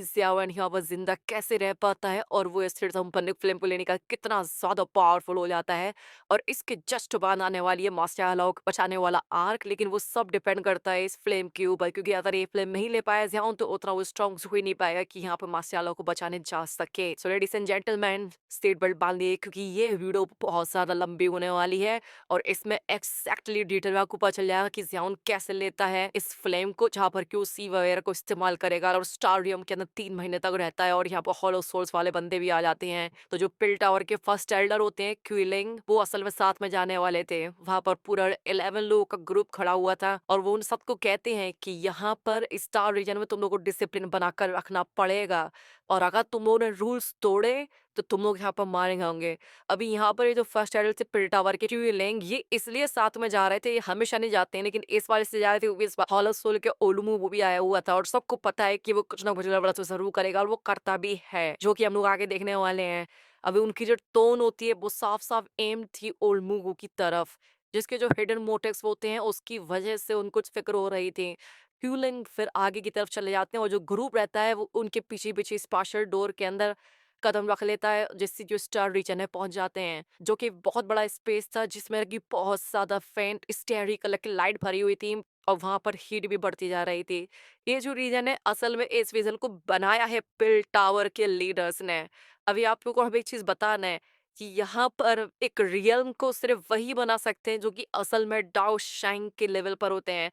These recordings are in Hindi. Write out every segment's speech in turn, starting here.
ज़ियावन यहाँ पर ज़िंदा कैसे रह पाता है और वो स्थिर संपन्न फ़िल्म को लेने का कितना ज़्यादा पावरफुल हो जाता है। और इसके जस्ट बाद आने वाली है मार्शियल को बचाने वाला आर्क, लेकिन वो सब डिपेंड करता है इस फ़िल्म के ऊपर, क्योंकि अगर ये फ़िल्म नहीं ले पाया ज़ियान तो उतना वो स्ट्रॉन्ग हो ही नहीं पाएगा कि यहाँ पर मार्शियल को बचाने जा सके। सो ladies and gentleman, seat belt बाँध लिए क्योंकि ये वीडियो बहुत ज़्यादा लंबी होने वाली है और इसमें एक्ज़ैक्टली डिटेल में आपको पता चल जाएगा कि ज़ियान कैसे लेता है इस फ़्लेम को, जहाँ पर कि वो सी वगैरह को इस्तेमाल करेगा और स्टारडियम के अंदर 3 महीने तक रहता है और यहाँ पर हॉलो सोल्स वाले बंदे भी आ जाते हैं। तो जो पिल टावर के फर्स्ट एल्डर होते हैं क्विलिंग, वो असल में साथ में जाने वाले थे। वहाँ पर पूरा 11 लोगों का ग्रुप खड़ा हुआ था और वो उन सबको कहते हैं कि यहाँ पर स्टार रीजन में तुम लोगों को डिसिप्लिन बनाकर रखना पड़ेगा और अगर तुम लोगों ने रूल्स तोड़े तो तुम लोग यहाँ पर मारे होंगे। अभी यहाँ पर ये जो फर्स्ट एडल्ट थे पिल टावर के क्विलिंग, ये इसलिए साथ में जा रहे थे, ये हमेशा नहीं जाते हैं लेकिन इस बार इसलिए जा रहे थे क्योंकि इस बार हॉलो सोल के ओलुमु वो भी आया हुआ था और सबको पता है कि वो कुछ ना कुछ गड़बड़ तो जरूर करेगा और वो करता भी है, जो कि हम लोग आगे देखने वाले हैं। अभी उनकी जो टोन होती है वो साफ साफ एम थी ओलमुगु की तरफ, जिसके जो हिडन मोटिव्स होते हैं उसकी वजह से उनको फिक्र हो रही थी। क्यूलिंग फिर आगे की तरफ चले जाते हैं और जो ग्रुप रहता है वो उनके पीछे पीछे स्पाशर डोर के अंदर कदम रख लेता है, जिससे जो स्टार रीजन है पहुंच जाते हैं, जो कि बहुत बड़ा स्पेस था जिसमें कि बहुत ज्यादा फेंट स्टेरी कलर की लाइट भरी हुई थी और वहां पर हीट भी बढ़ती जा रही थी। ये जो रीजन है असल में इस विजन को बनाया है पिल टावर के लीडर्स ने। अभी आप लोगों को हमें एक चीज बताना है कि यहाँ पर एक रियल्म को सिर्फ वही बना सकते हैं जो कि असल में डाओ शैंग के लेवल पर होते हैं।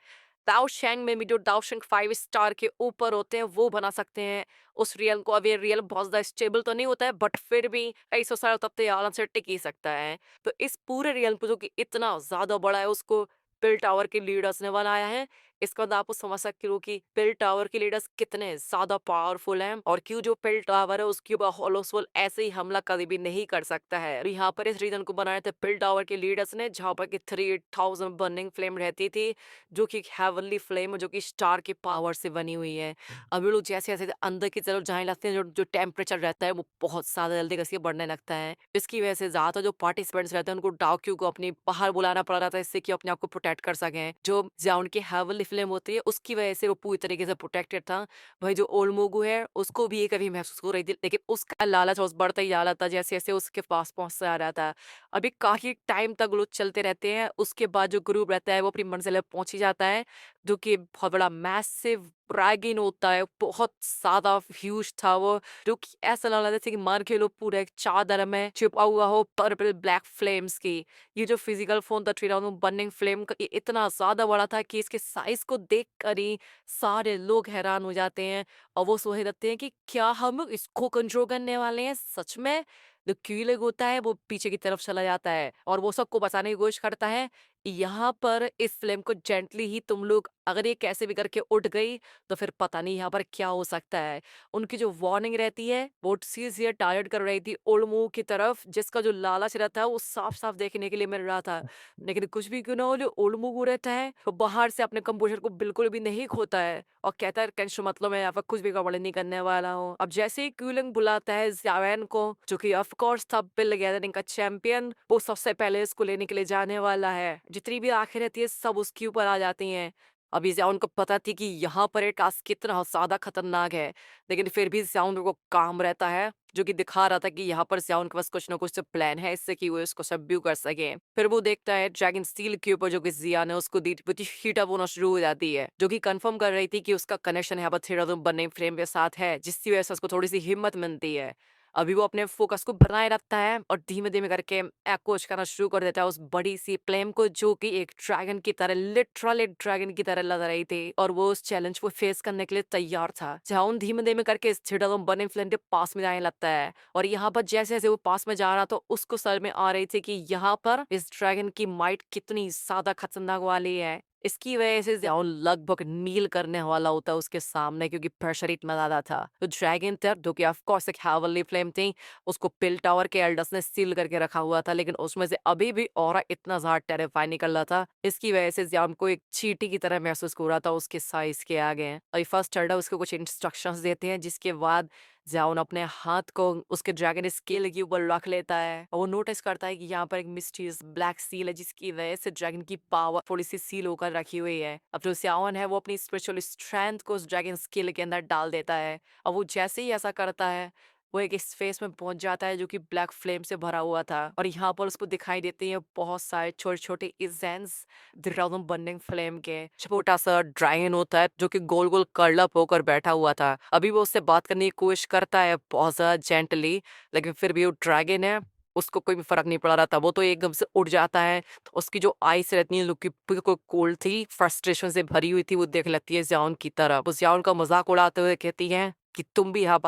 दाओ शैंग में भी जो दाओ शैंग 5 स्टार के ऊपर होते हैं वो बना सकते हैं उस रियल को। अब ये रियल बहुत ज्यादा स्टेबल तो नहीं होता है बट फिर भी कई सौ साल तब तक आराम से टिक ही सकता है। तो इस पूरे रियल को जो कि इतना ज्यादा बड़ा है उसको पिल टावर के लीडर्स ने बनाया है। इसका बाद आप समझ सकते हो कि पिल टावर के लीडर्स कितने ज्यादा पावरफुल हैं और क्यों जो पिल टावर है उसके ऊपर होलोसोल ऐसे ही हमला कभी भी नहीं कर सकता है। और यहाँ पर इस रीजन को बनाए थे पिल टावर के लीडर्स ने, जहाँ पर कि 3000 बर्निंग फ्लेम रहती थी, जो कि हेवनली फ्लेम है जो कि स्टार के पावर से बनी हुई है। अभी लोग जैसे जैसे अंदर की तरफ जाने लगते हैं जो जो टेम्परेचर रहता है वो बहुत ज्यादा जल्दी कैसे बढ़ने लगता है। इसकी वजह से ज्यादातर जो पार्टिसिपेंट्स रहते हैं उनको डाक्यू को अपनी बाहर बुलाना पड़ रहा था, इससे कि अपने आप को प्रोटेक्ट कर सकें। जो जाउन की हेवनली फ्लेम होती है उसकी वजह से वो पूरी तरीके से प्रोटेक्टेड था। वही जो ओल्मोगु है उसको भी ये कभी महसूस हो रही थी, लेकिन उसका लालच और बढ़ता ही जा रहा था जैसे जैसे उसके पास पहुंचता आ रहा था। अभी काफी टाइम तक लोग चलते रहते हैं, उसके बाद जो ग्रुप रहता है वो अपनी मंजिल पे पहुंच ही जाता है, जो कि बहुत बड़ा मैसिव ड्रैगन होता है, बहुत ज्यादा ह्यूज था वो, जो कि ऐसा लग रहा था जैसे कि मान के लो पूरा एक चादर में छिपा हुआ हो पर्पल ब्लैक फ्लेम्स की। ये जो फिजिकल फोन था 3000 बर्निंग फ्लेम का, ये इतना ज्यादा बड़ा था कि इसके साइज को देख कर ही सारे लोग हैरान हो जाते हैं और वो सोच रहते हैं कि क्या हम लोग इसको कंट्रोल करने वाले हैं सच में। जो क्यूलेग होता है वो पीछे की तरफ चला जाता है और वो सबको बचाने की कोशिश करता है। यहाँ पर इस फिल्म को जेंटली ही तुम लोग अगर ये कैसे भी करके उठ गई तो फिर पता नहीं यहाँ पर क्या हो सकता है। उनकी जो वार्निंग रहती है वो सीधे टारगेट कर रही थी ओल्ड की तरफ, जिसका जो लालच रहता है वो साफ साफ देखने के लिए मिल रहा था। लेकिन कुछ भी क्यों ना हो, जो ओल्ड मूव रहता है वो बाहर से अपने कंपोजर को बिल्कुल भी नहीं खोता है और कहता है टेंशन मतलब मैं यहाँ पर कुछ भी गड़बड़ नहीं करने वाला हूँ। अब जैसे ही क्यूलिंग बुलाता है ज़्यावेन को, जो कि ऑफ कोर्स था बिल गैदरिंग का चैंपियन, वो सबसे पहले इसको लेने के लिए जाने वाला है। जितनी भी आंखें रहती है सब उसके ऊपर आ जाती हैं। अभी ज़्याओन को पता थी कि यहाँ पर ये टास्क कितना ज़्यादा खतरनाक है, लेकिन फिर भी ज़्याओन को काम रहता है, जो कि दिखा रहा था कि यहाँ पर ज़्याओन के पास कुछ ना कुछ तो प्लान है इससे कि वो इसको सबड्यू कर सके। फिर वो देखता है ड्रैगन स्टील के ऊपर जो कि ज़िया ने उसको दी थी, हीट अप होना शुरू हो जाती है, जो कि कंफर्म कर रही थी कि उसका कनेक्शन यहाँ पर थ्री बनने फ्रेम के साथ है, जिसकी वजह से उसको थोड़ी सी हिम्मत मिलती है। अभी वो अपने फोकस को बनाए रखता है और धीमे धीमे करके अप्रोच करना शुरू कर देता है उस बड़ी सी फ्लेम को, जो कि एक ड्रैगन की तरह लिटरली ड्रैगन की तरह लग रही थी और वो उस चैलेंज को फेस करने के लिए तैयार था। जाउन धीमे धीमे करके इस बर्निंग फ्लेम के पास में जाने लगता है और यहाँ पर जैसे जैसे वो पास में जा रहा तो उसको सर में आ रही थी कि यहाँ पर इस ड्रैगन की माइट कितनी ज्यादा खतरनाक वाली है। इसकी वजह से ज़्याओन लगभग नील करने वाला होता है उसके सामने, क्योंकि प्रेशर इतना ज्यादा था। तो ड्रैगन था जो कि ऑफ कोर्स एक हेवनली फ्लेम थी, उसको पिल टावर के एल्डर्स ने सील करके रखा हुआ था, लेकिन उसमें से अभी भी ऑरा इतना ज्यादा टेरिफाई निकल रहा था। इसकी वजह से ज़्याओन को एक चींटी की तरह महसूस हो रहा था उसके साइज के आगे। और फर्स्ट एल्डर उसको कुछ इंस्ट्रक्शंस देते हैं, जिसके बाद ज़ाउन अपने हाथ को उसके ड्रैगन स्केल के ऊपर रख लेता है और वो नोटिस करता है कि यहाँ पर एक मिस्टीरियस ब्लैक सील है जिसकी वजह से ड्रैगन की पावर थोड़ी सी सील होकर रखी हुई है। अब जो ज़ाउन है वो अपनी स्पिरिचुअल स्ट्रेंथ को उस ड्रैगन स्केल के अंदर डाल देता है और वो जैसे ही ऐसा करता है वो एक स्पेस में पहुंच जाता है जो कि ब्लैक फ्लेम से भरा हुआ था और यहाँ पर उसको दिखाई देते हैं बहुत सारे छोटे छोटे इजेंट्स ड्रैगन बर्निंग फ्लेम के। छोटा सा ड्रैगन होता है जो कि गोल गोल कर्ल अप होकर बैठा हुआ था। अभी वो उससे बात करने की कोशिश करता है बहुत ज्यादा जेंटली, लेकिन फिर भी वो ड्रैगन है उसको कोई भी फर्क नहीं पड़ रहा था। वो तो एकदम से उड़ जाता है तो उसकी जो आईज रहती है लुक बिल्कुल कोल्ड थी, फ्रस्ट्रेशन से भरी हुई थी। वो देख लेती है जियान की तरफ, वो जियान का मजाक उड़ाते हुए कहती है कि तुम भी यहाँ